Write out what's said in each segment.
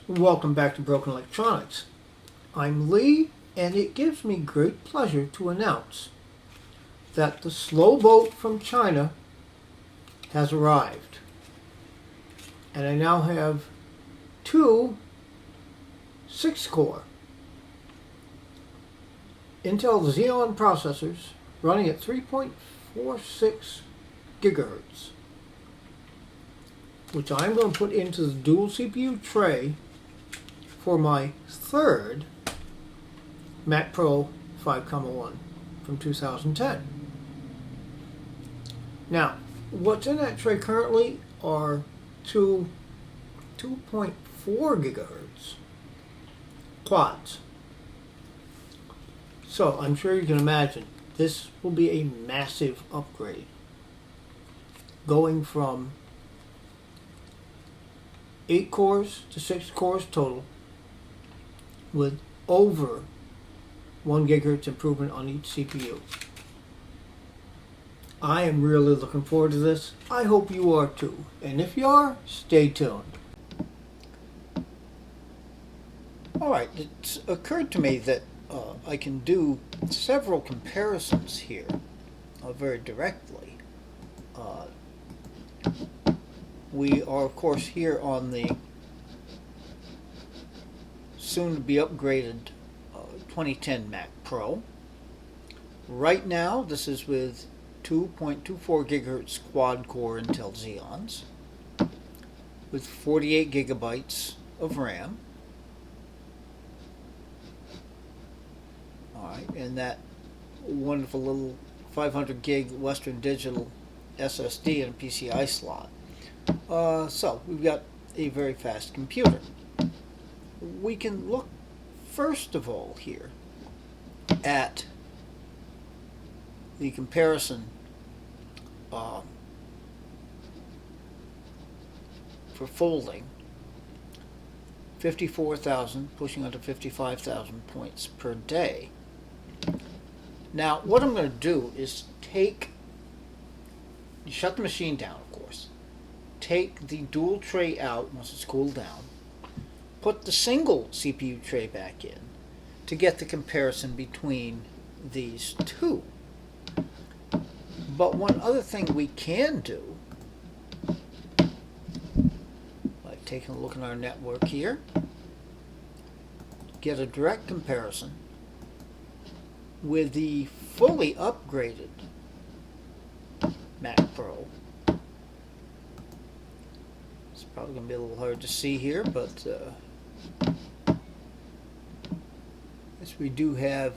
Welcome back to Broken Electronics. I'm Lee, and it gives me great pleasure to announce that the slow boat from China has arrived. And I now have two 6-core Intel Xeon processors running at 3.46 gigahertz, which I'm going to put into the dual CPU tray for my third Mac Pro 5.1 from 2010. Now, what's in that tray currently are two 2.4 gigahertz quads. So I'm sure you can imagine this will be a massive upgrade, going from 8 cores to 6 cores total, with over 1 gigahertz improvement on each CPU. I am really looking forward to this. I hope you are too. And if you are, stay tuned. Alright, it's occurred to me that I can do several comparisons here very directly. We are, of course, here on the soon-to-be upgraded 2010 Mac Pro. Right now, this is with 2.24 gigahertz quad-core Intel Xeons with 48 gigabytes of RAM. Alright, and that wonderful little 500 gig Western Digital SSD and PCI slot. So we've got a very fast computer. We can look first of all here at the comparison for folding. 54,000 pushing onto 55,000 points per day. Now what I'm going to do is shut the machine down, of course, take the dual tray out once it's cooled down, put the single CPU tray back in to get the comparison between these two. But one other thing we can do, like taking a look at our network here, get a direct comparison with the fully upgraded Mac Pro. It's probably going to be a little hard to see here, but yes, we do have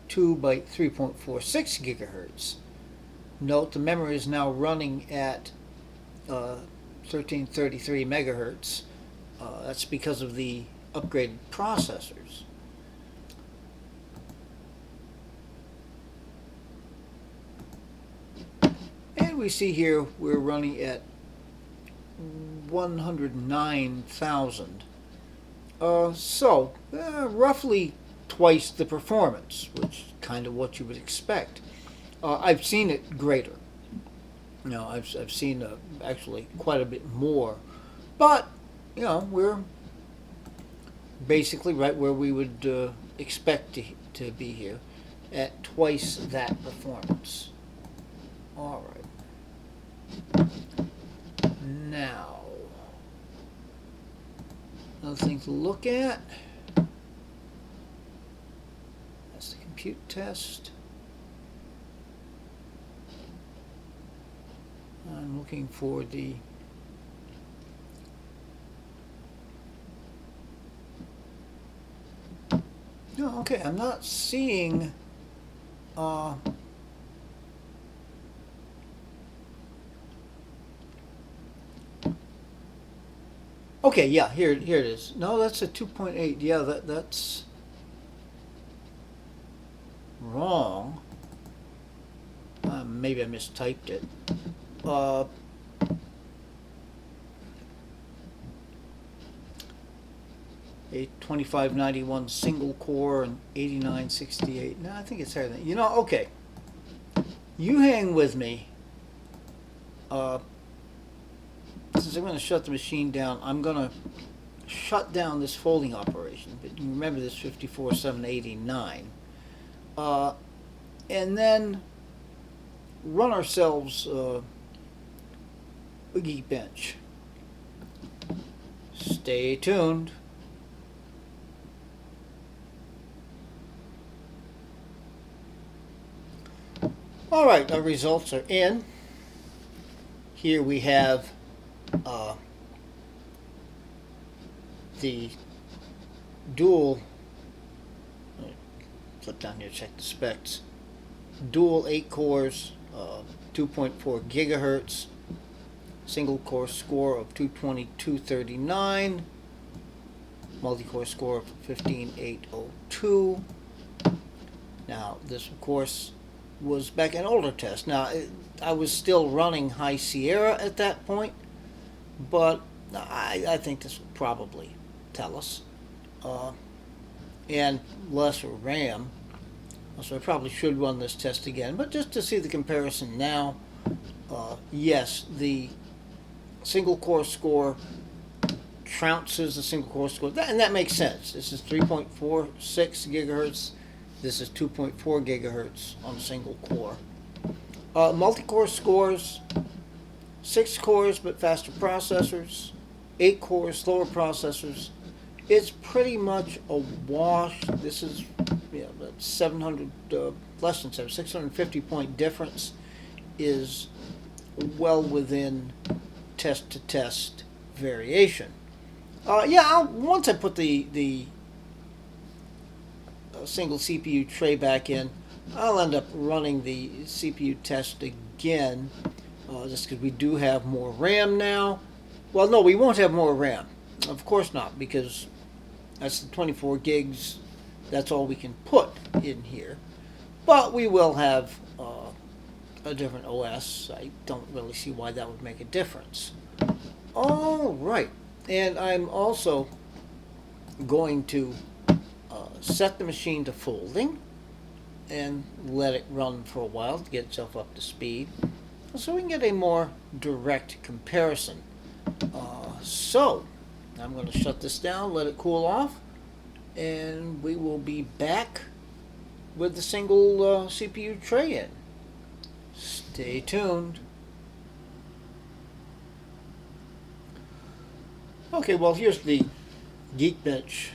2 by 3.46 gigahertz. Note the memory is now running at 1333 megahertz. That's because of the upgraded processors. And we see here we're running at 109,000. So roughly twice the performance, which is kind of what you would expect. I've seen it greater. I've seen actually quite a bit more, but we're basically right where we would expect to be here, at twice that performance. All right. Now, another thing to look at. That's the compute test. I'm looking for the no, okay, I'm not seeing okay, yeah, here it is. No, that's a 2.8. Yeah, that's wrong. Maybe I mistyped it. A 2591 single core and 8968. No, I think it's higher than. Okay. You hang with me. Since I'm going to shut the machine down, I'm going to shut down this folding operation. But you remember this 54,789. And then run ourselves a Geekbench. Stay tuned. All right, our results are in. Here we have the dual, flip down here, check the specs. Dual 8 cores, 2.4 gigahertz, single core score of 220,239, multi-core score of 15,802. Now, this, of course, was back an older test. Now, I was still running High Sierra at that point, but I think this will probably tell us. And lesser RAM, so I probably should run this test again, but just to see the comparison now, yes, the single core score trounces the single core score, and that makes sense. This is 3.46 gigahertz. This is 2.4 gigahertz on a single core. Multi-core scores, 6 cores but faster processors, 8 cores, slower processors. It's pretty much a wash. This is 700, less than 650 point difference is well within test-to-test variation. Once I put the single CPU tray back in, I'll end up running the CPU test again, just because we do have more RAM now. Well, no, we won't have more RAM. Of course not, because that's the 24 gigs. That's all we can put in here. But we will have a different OS. I don't really see why that would make a difference. All right. And I'm also going to set the machine to folding and let it run for a while to get itself up to speed so we can get a more direct comparison. So I'm going to shut this down, let it cool off, and we will be back with the single CPU tray in. Stay tuned. Okay, well, here's the Geekbench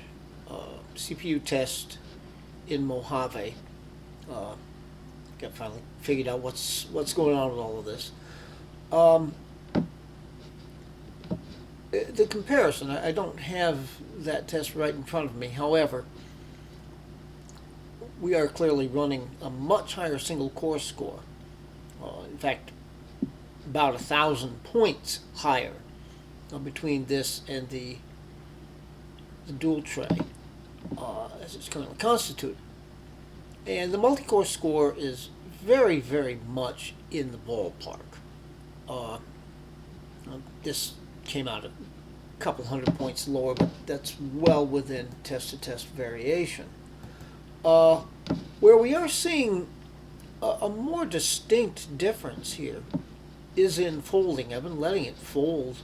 CPU test in Mojave. Got finally figured out what's going on with all of this. The comparison, I don't have that test right in front of me. However, we are clearly running a much higher single core score. In fact, about 1,000 points higher between this and the dual tray as it's currently constituted. And the multi-core score is very, very much in the ballpark. This came out a couple hundred points lower, but that's well within test-to-test variation. Where we are seeing a more distinct difference here is in folding. I've been letting it fold.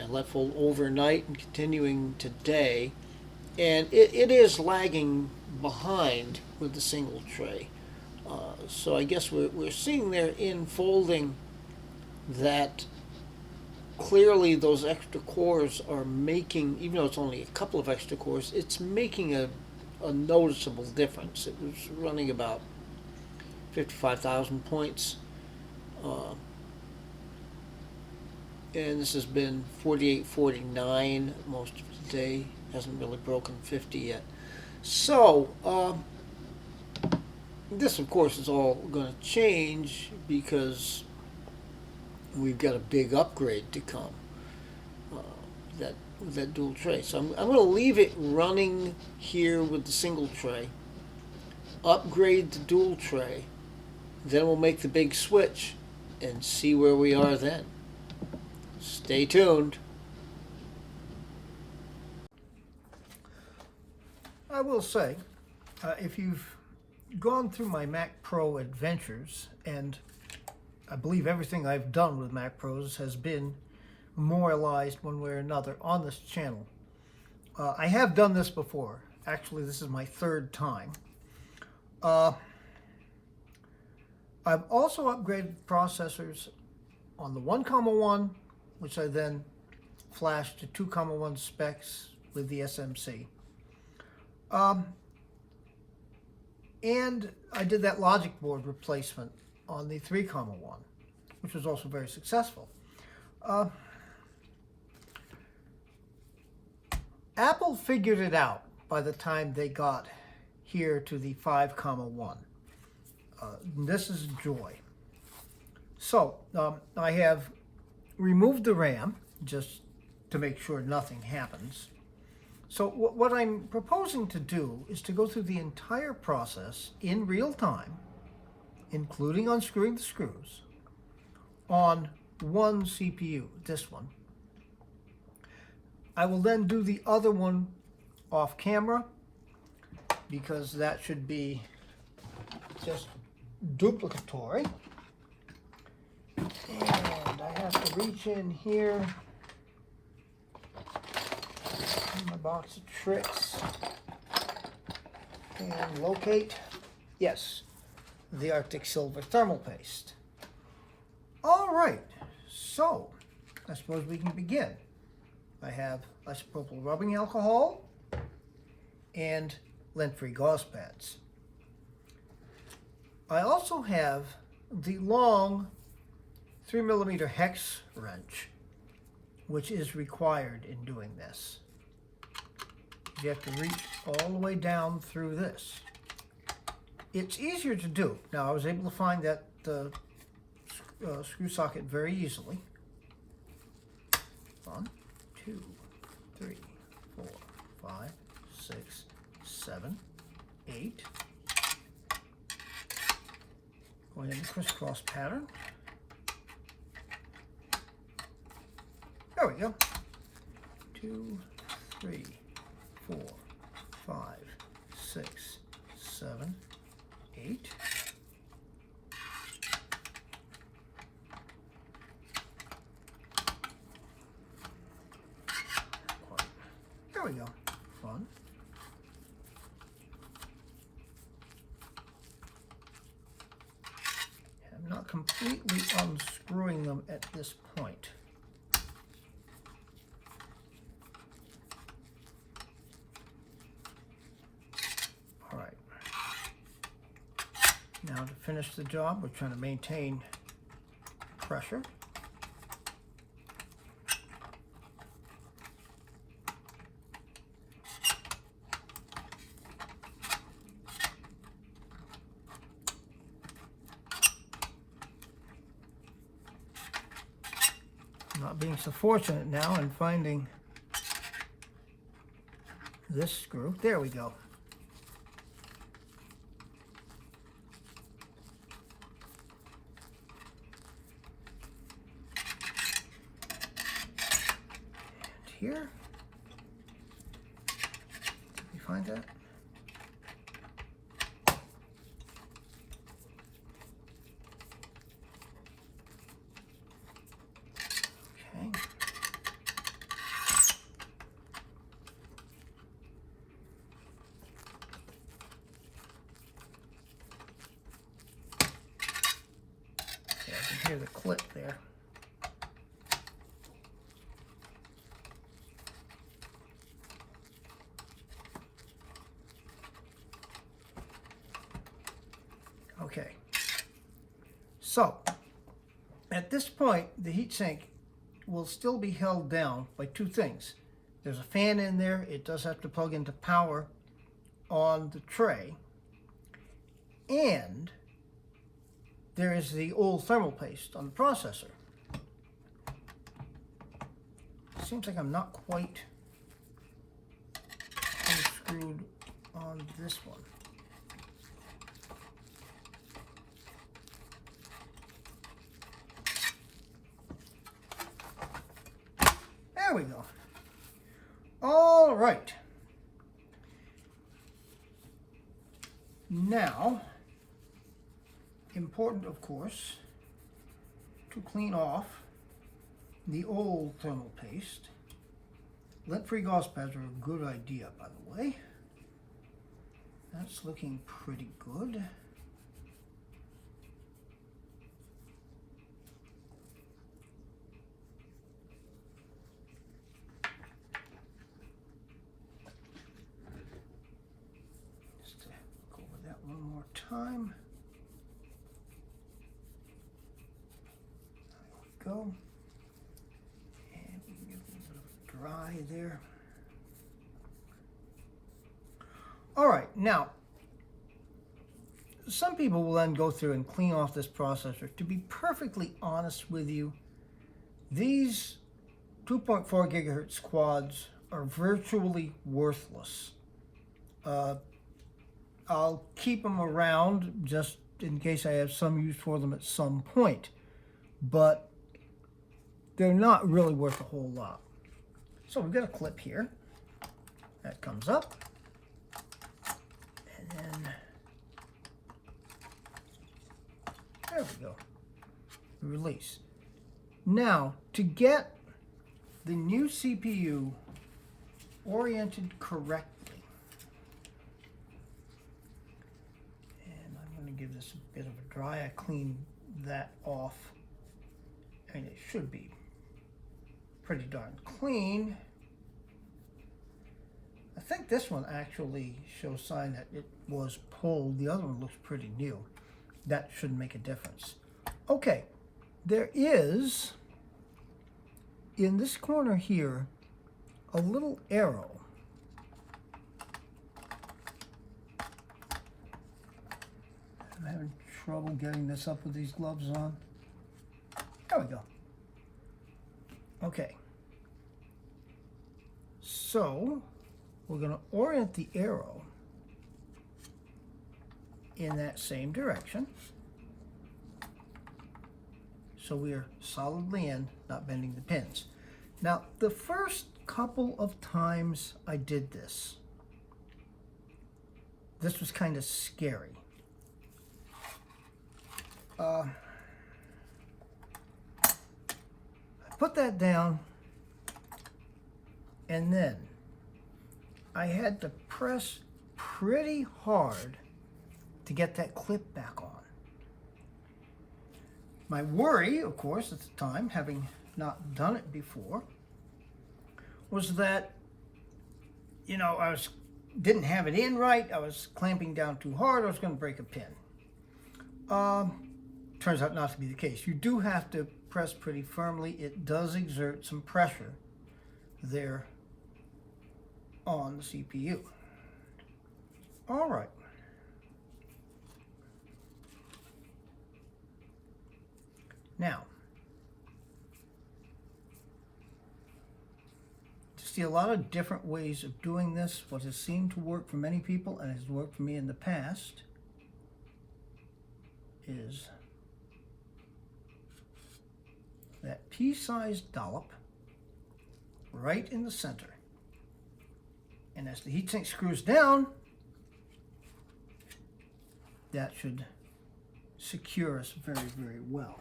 Let fold overnight and continuing today, and it is lagging behind with the single tray. So I guess we're seeing there in folding that clearly those extra cores are making, even though it's only a couple of extra cores, it's making a noticeable difference. It was running about 55,000 points. And this has been 48.49 most of the day. Hasn't really broken 50 yet. So, this of course is all going to change because we've got a big upgrade to come. That dual tray. So I'm going to leave it running here with the single tray. Upgrade the dual tray. Then we'll make the big switch and see where we are then. Stay tuned. I will say, if you've gone through my Mac Pro adventures, and I believe everything I've done with Mac Pros has been memorialized one way or another on this channel. I have done this before. Actually, this is my third time. I've also upgraded processors on the 1,1, which I then flashed to 2,1 specs with the SMC. And I did that logic board replacement on the 3,1, which was also very successful. Apple figured it out by the time they got here to the 5,1. This is joy. So I have removed the RAM just to make sure nothing happens. So what I'm proposing to do is to go through the entire process in real time, including unscrewing the screws, on one CPU, this one. I will then do the other one off camera, because that should be just duplicatory. And I have to reach in here in my box of tricks and locate, yes, the Arctic Silver thermal paste. All right, so I suppose we can begin. I have isopropyl rubbing alcohol and lint-free gauze pads. I also have the long 3mm hex wrench, which is required in doing this. You have to reach all the way down through this. It's easier to do. Now, I was able to find that screw socket very easily. 1, 2, 3, 4, 5, 6, 7, 8. Going in the crisscross pattern. There we go. 2, 3, 4, 5, 6, 7, 8. There we go. Fun. I'm not completely unscrewing them at this point. All right. Now to finish the job, we're trying to maintain pressure. Not being so fortunate now in finding this screw. There we go. And here, did we find that? Hear the clip there. Okay. So, at this point, the heatsink will still be held down by two things. There's a fan in there. It does have to plug into power on the tray. And there is the old thermal paste on the processor. Seems like I'm not quite unscrewed on this one. There we go. All right. Now, important, of course, to clean off the old thermal paste. Lint-free gauze pads are a good idea, by the way. That's looking pretty good. Just to go over that one more time. There we go. And we can get a little bit of dry there. All right, now, some people will then go through and clean off this processor. To be perfectly honest with you, these 2.4 gigahertz quads are virtually worthless. I'll keep them around just in case I have some use for them at some point, but they're not really worth a whole lot. So we've got a clip here that comes up, and then there we go, release. Now, to get the new CPU oriented correctly, and I'm going to give this a bit of a dry. I cleaned that off, and it should be pretty darn clean. I think this one actually shows sign that it was pulled. The other one looks pretty new. That shouldn't make a difference. Okay, there is, in this corner here, a little arrow. I'm having trouble getting this up with these gloves on. There we go. Okay. So, we're going to orient the arrow in that same direction. So we are solidly in, not bending the pins. Now, the first couple of times I did this, this was kind of scary. I put that down, and then I had to press pretty hard to get that clip back on. My worry, of course, at the time, having not done it before, was that, you know, didn't have it in right. I was clamping down too hard. I was going to break a pin. Turns out not to be the case. You do have to press pretty firmly. It does exert some pressure there on the CPU. All right. Now, to see a lot of different ways of doing this, what has seemed to work for many people and has worked for me in the past is that pea-sized dollop right in the center. And as the heatsink screws down, that should secure us very, very well.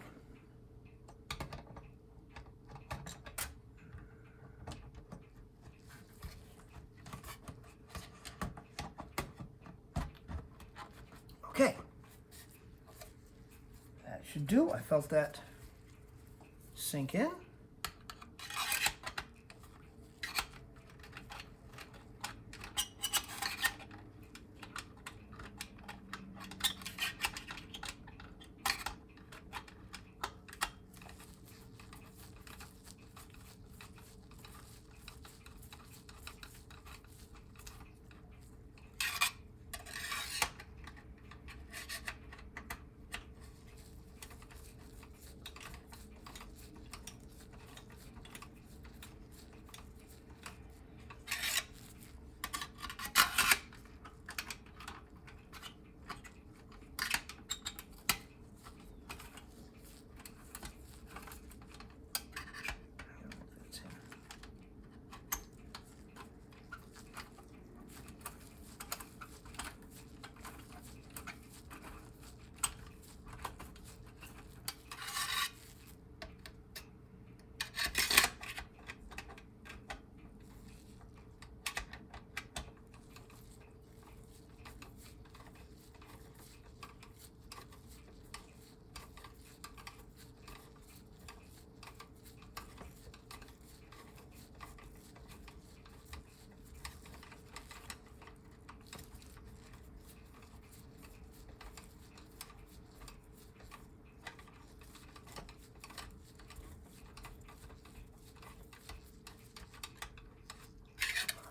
Okay, that should do. I felt that sink in.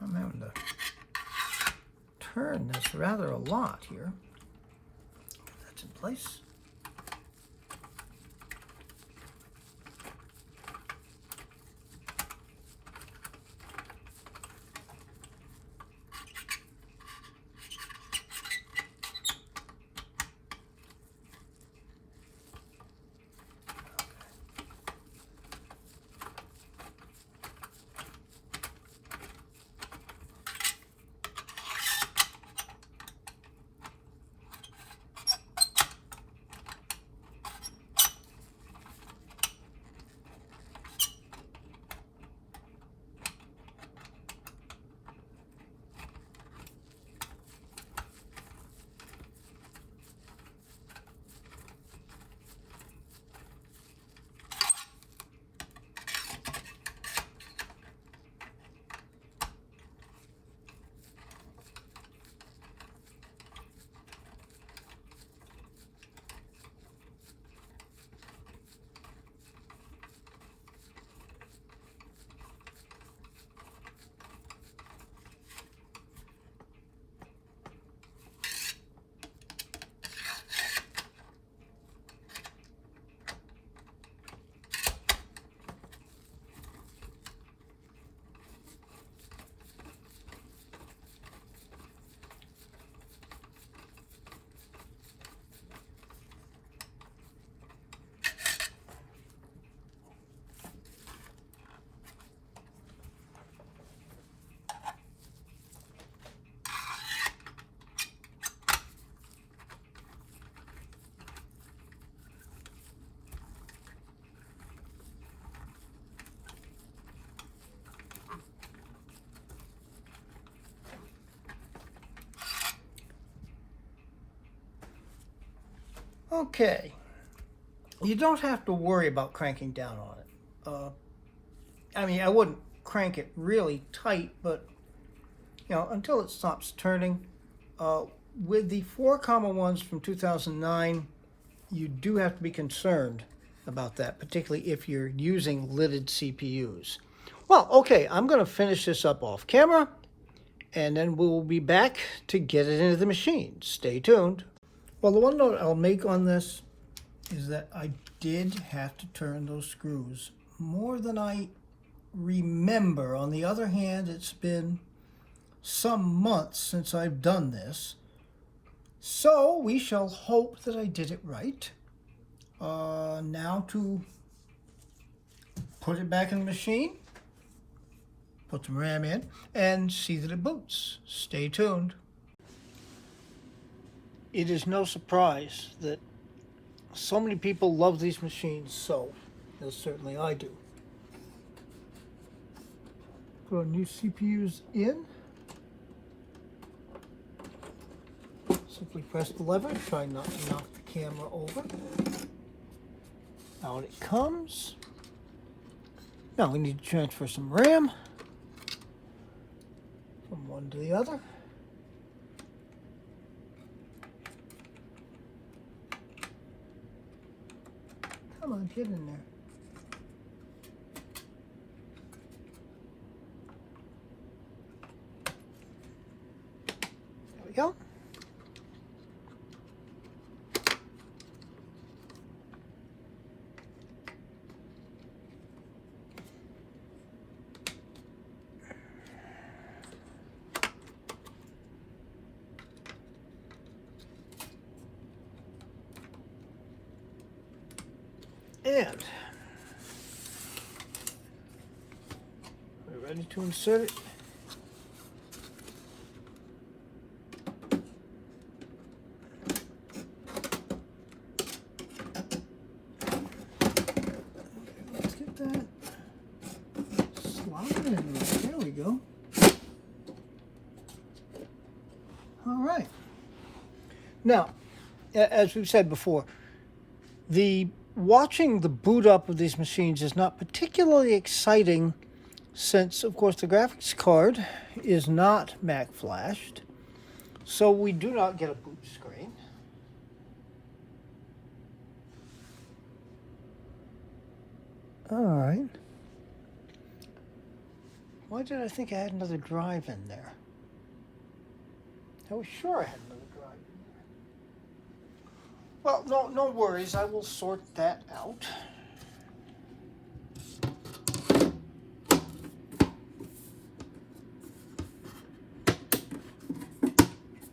I'm having to turn this rather a lot here. That's in place. Okay, you don't have to worry about cranking down on it. I mean, I wouldn't crank it really tight, but until it stops turning. With the 4,1s from 2009, you do have to be concerned about that, particularly if you're using lidded CPUs. Well, okay, I'm going to finish this up off camera, and then we'll be back to get it into the machine. Stay tuned. Well, the one note I'll make on this is that I did have to turn those screws more than I remember. On the other hand, it's been some months since I've done this, so we shall hope that I did it right. Now to put it back in the machine, put some RAM in, and see that it boots. Stay tuned. It is no surprise that so many people love these machines, so as certainly I do. Put our new CPUs in. Simply press the lever, try not to knock the camera over. Out it comes. Now we need to transfer some RAM from one to the other. Come on, get in there. There we go. And we're ready to insert it. Let's get that slotted in right. There we go. All right. Now, as we've said before, watching the boot up of these machines is not particularly exciting since, of course, the graphics card is not Mac flashed, so we do not get a boot screen. All right. Why did I think I had another drive in there? I was sure I had another drive in there. Well, no worries. I will sort that out.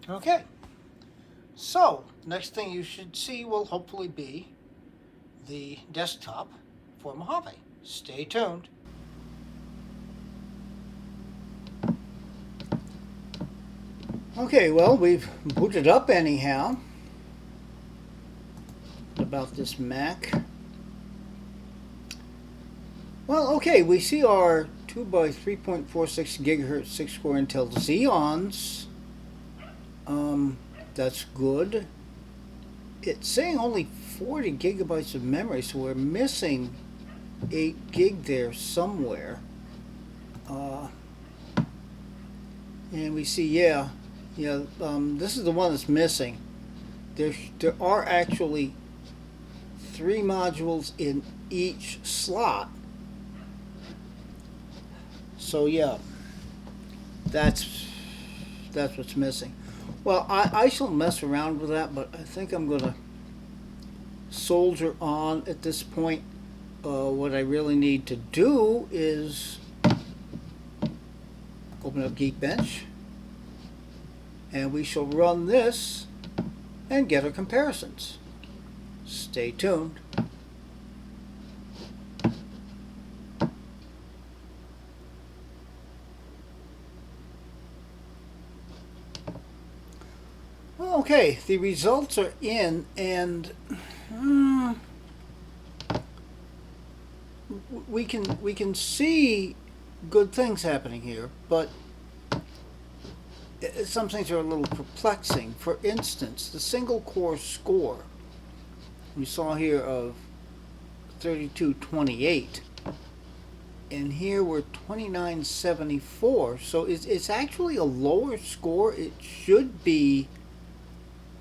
Okay. So, next thing you should see will hopefully be the desktop for Mojave. Stay tuned. Okay, well, we've booted up anyhow. About this Mac. Well, okay, we see our 2 by 3.46 gigahertz 6-core Intel Xeons. That's good. It's saying only 40 gigabytes of memory, so we're missing 8 gig there somewhere. And we see, this is the one that's missing. There are actually 3 modules in each slot. So yeah, that's what's missing. Well, I shall mess around with that, but I think I'm going to soldier on at this point. What I really need to do is open up Geekbench, and we shall run this and get our comparisons. Stay tuned. Okay, the results are in, and we can see good things happening here, but some things are a little perplexing. For instance, the single core score we saw here of 3228, and here we're 2974. So it's actually a lower score. It should be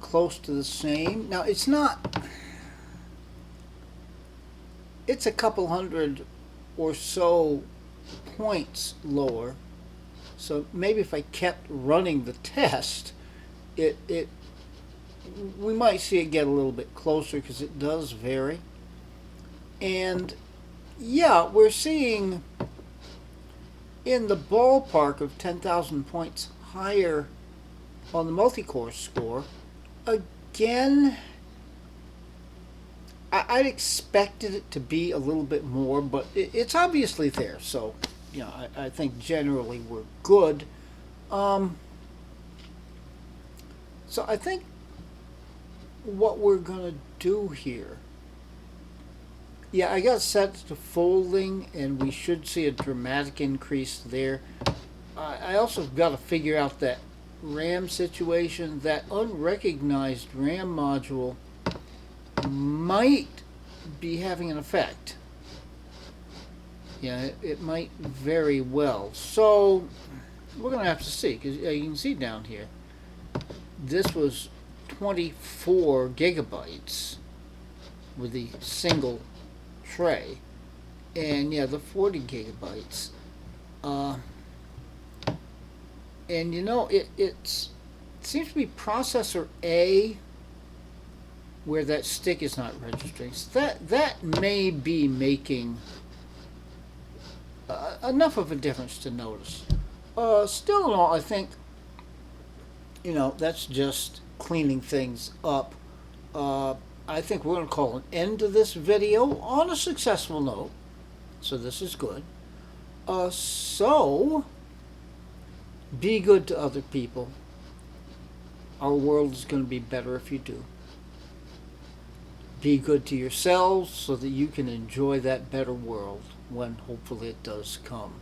close to the same. Now it's not. It's a couple hundred or so points lower. So maybe if I kept running the test, we might see it get a little bit closer, because it does vary. And yeah, we're seeing in the ballpark of 10,000 points higher on the multi-core score. Again, I'd expected it to be a little bit more, but it's obviously there. So, I think generally we're good. So I think what we're going to do here, I got set to folding, and we should see a dramatic increase there. I also got to figure out that RAM situation. That unrecognized RAM module might be having an effect. It might very well. So we're going to have to see, because you can see down here, this was 24 gigabytes with the single tray, and the 40 gigabytes. And it seems to be processor A where that stick is not registering. So that may be making enough of a difference to notice. Still in all, I think that's just cleaning things up. I think we're going to call an end to this video on a successful note. So this is good. So be good to other people. Our world is going to be better if you do. Be good to yourselves so that you can enjoy that better world when hopefully it does come.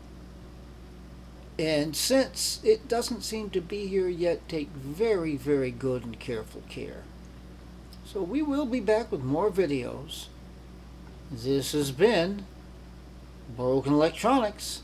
And since it doesn't seem to be here yet, take very, very good and careful care. So we will be back with more videos. This has been Broken Electronics.